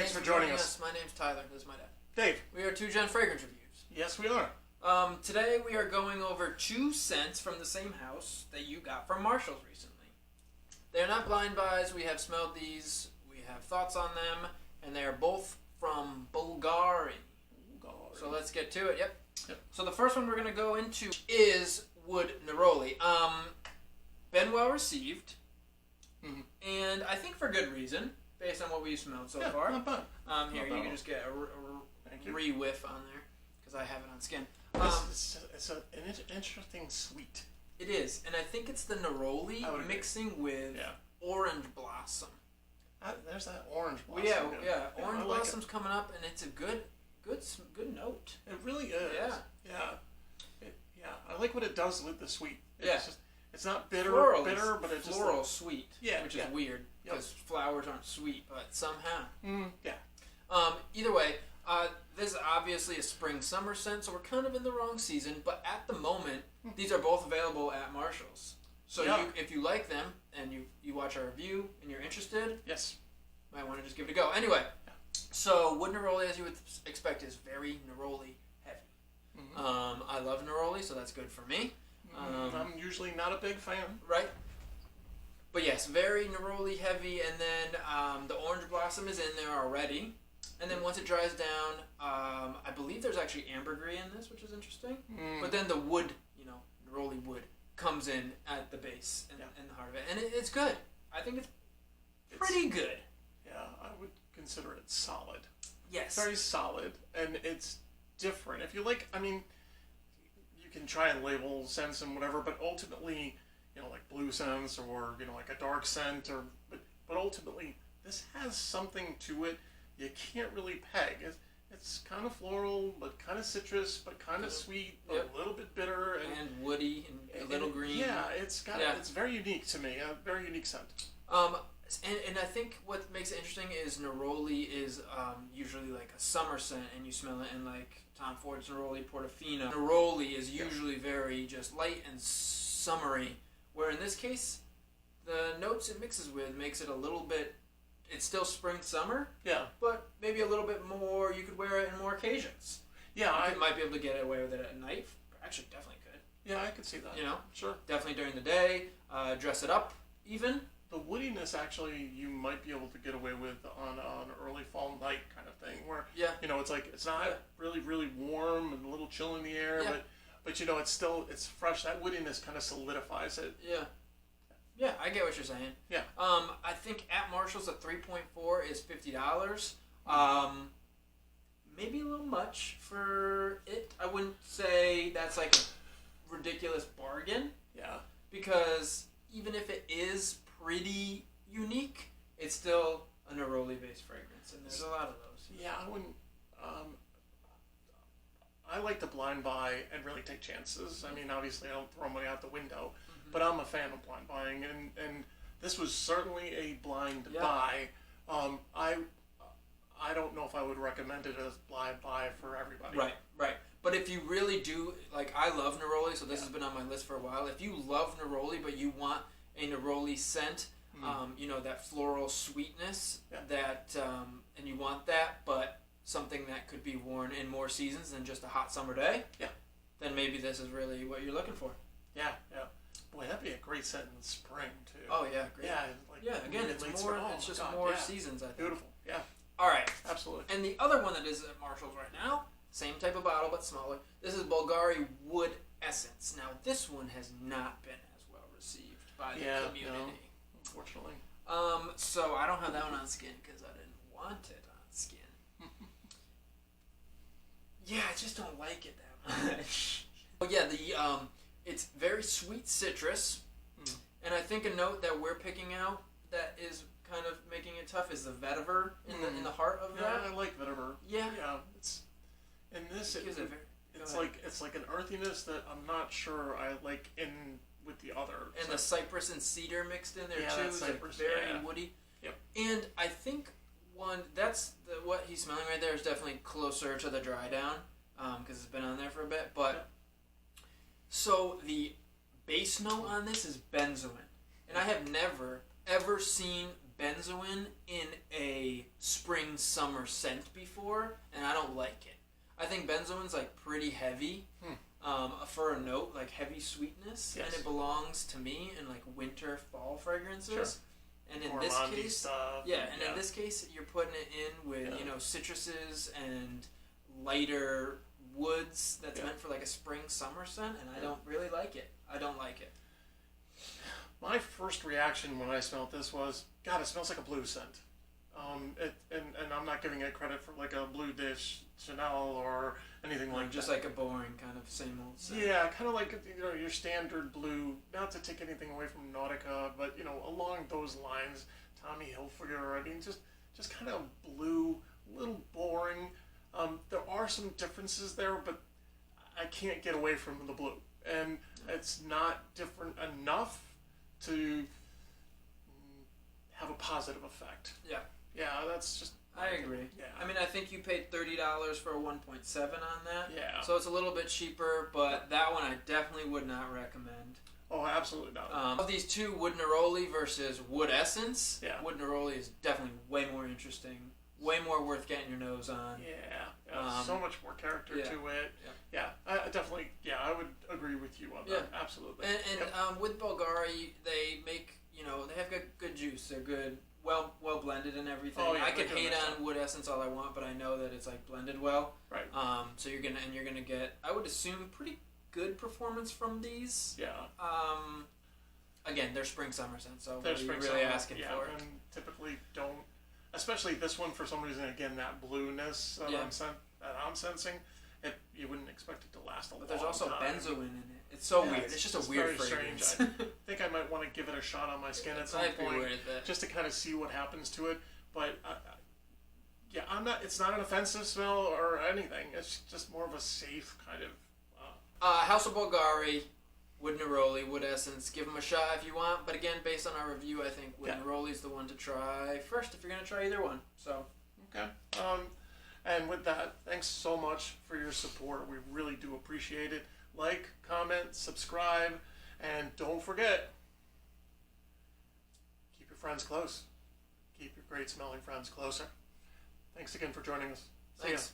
Thanks for joining us. My name's Tyler. This is my dad. Dave. We are Two Gen Fragrance Reviews. Yes, we are. Today we are going over 2 scents from the same house that you got from Marshall's recently. They're not blind buys. We have smelled these. We have thoughts on them. And they are both from Bvlgari. So let's get to it. Yep. So the first one we're going to go into is Wood Neroli. Been well received. Mm-hmm. And I think for good reason, based on what we've smelled so far. Not bad. Here, not you bad. can just get a re-whiff on there, because I have it on skin. It's an interesting sweet. It is, and I think it's the Neroli mixing with orange blossom. There's that orange blossom. Yeah. Orange blossom's coming up, and it's a good note. It really is. Yeah. I like what it does with the sweet. It's not bitter, but it's just floral sweet. Which is weird. weird because flowers aren't sweet, but somehow. Either way, this is obviously a spring-summer scent, so we're kind of in the wrong season. But at the moment, these are both available at Marshall's. So if you like them and you watch our review and you're interested, might want to just give it a go. Anyway, so Wood Neroli, as you would expect, is very Neroli heavy. I love Neroli, so that's good for me. I'm usually not a big fan. Right. But yes, very Neroli heavy, and then the orange blossom is in there already. And then once it dries down, I believe there's actually ambergris in this, which is interesting. But then the wood, Neroli wood, comes in at the base and the heart of it. And it's good. I think it's pretty good. Yeah, I would consider it solid. Yes. Very solid, and it's different. If you like, you can try and label scents and whatever, but ultimately, like blue scents or, like a dark scent, but ultimately, this has something to it you can't really peg. It's kind of floral, but kind of citrus, but kind of sweet, but a little bit bitter. And woody, and a little green. Yeah, it's very unique to me, a very unique scent. And I think what makes it interesting is Neroli is usually like a summer scent, and you smell it in like Tom Ford's Neroli Portofino. Neroli is usually very just light and summery, where in this case, the notes it mixes with makes it a little bit. It's still spring, summer. But maybe a little bit more. You could wear it in more occasions. You might be able to get away with it at night. Actually, definitely could. Yeah, I could see that. Sure. Definitely during the day. Dress it up, even. The woodiness, actually, you might be able to get away with on an early fall night kind of thing, where it's like it's not really, really warm and a little chill in the air, but it's fresh. That woodiness kind of solidifies it. Yeah, I get what you're saying. I think at Marshall's a 3.4 is $50. Maybe a little much for it. I wouldn't say that's like a ridiculous bargain. Because even if it is pretty unique, it's still a Neroli-based fragrance, and there's a lot of those. I wouldn't. I like to blind buy and really take chances. Obviously, I don't throw money out the window. But I'm a fan of blind buying, and this was certainly a blind buy. I don't know if I would recommend it as blind buy for everybody. Right. But if you really do, like, I love Neroli, so this has been on my list for a while. If you love Neroli, but you want a Neroli scent, that floral sweetness, and you want that, but something that could be worn in more seasons than just a hot summer day, then maybe this is really what you're looking for. Boy, that'd be a great scent in spring, too. Oh, yeah, great. Again, it's just more seasons, I think. Beautiful, All right. Absolutely. And the other one that is at Marshall's right now, same type of bottle, but smaller. This is Bvlgari Wood Essence. Now, this one has not been as well received by the community. No, unfortunately. So I don't have that one on skin because I didn't want it on skin. I just don't like it that much. It's very sweet citrus, and I think a note that we're picking out that is kind of making it tough is the vetiver in the heart of that. I like vetiver. It's in this. It's like an earthiness that I'm not sure I like in with the other. And the cypress and cedar mixed in there too. Cypress, very woody. And I think what he's smelling right there is definitely closer to the dry down because it's been on there for a bit, but. So the base note on this is benzoin. And I have never, ever seen benzoin in a spring summer scent before, and I don't like it. I think benzoin's like pretty heavy for a note, like heavy sweetness, Yes. and it belongs to me in like winter fall fragrances. Sure. And in Gourmandy this case, stuff. in this case, you're putting it in with citruses and lighter woods that's meant for like a spring summer scent, and I don't really like it. I don't like it. My first reaction when I smelled this was, God, it smells like a blue scent. And I'm not giving it credit for like a blue dish Chanel or anything like just that. like a boring kind of same old scent. Yeah, kind of like your standard blue. Not to take anything away from Nautica, but along those lines, Tommy Hilfiger. I mean, just kind of blue, a little boring. There are some differences there, but I can't get away from the blue, and it's not different enough to have a positive effect. Yeah. Yeah, that's just... I agree. Yeah. I mean, I think you paid $30 for a 1.7 on that. Yeah. So it's a little bit cheaper, but that one I definitely would not recommend. Oh, absolutely not. Of these two, Wood Neroli versus Wood Essence, Wood Neroli is definitely way more interesting, way more worth getting your nose on. Yeah. So much more character to it. Yeah. I definitely, I would agree with you on that. Absolutely. And with Bvlgari, they make, they have good juice. They're good. Well blended and everything. Oh, yeah, I can hate on Wood Essence all I want, but I know that it's like blended well. Right. So you're gonna get, I would assume, pretty good performance from these. Yeah. Again, they're spring summer scents, so They're what are you spring really summer, asking for? And typically don't, especially this one for some reason. Again, that blueness that I'm sensing. You wouldn't expect it to last a long time. But there's also benzoin in it. It's so weird. It's just a weird fragrance. Strange. I think I might want to give it a shot on my skin at some point, just to kind of see what happens to it. But I'm not. It's not an offensive smell or anything. It's just more of a safe kind of. House of Bvlgari, Wood Neroli, Wood Essence. Give them a shot if you want. But again, based on our review, I think Wood Neroli is the one to try first if you're gonna try either one. So. Okay. And with that, thanks so much for your support. We really do appreciate it. Like, comment, subscribe, and don't forget, keep your friends close. Keep your great smelling friends closer. Thanks again for joining us. See ya. Thanks.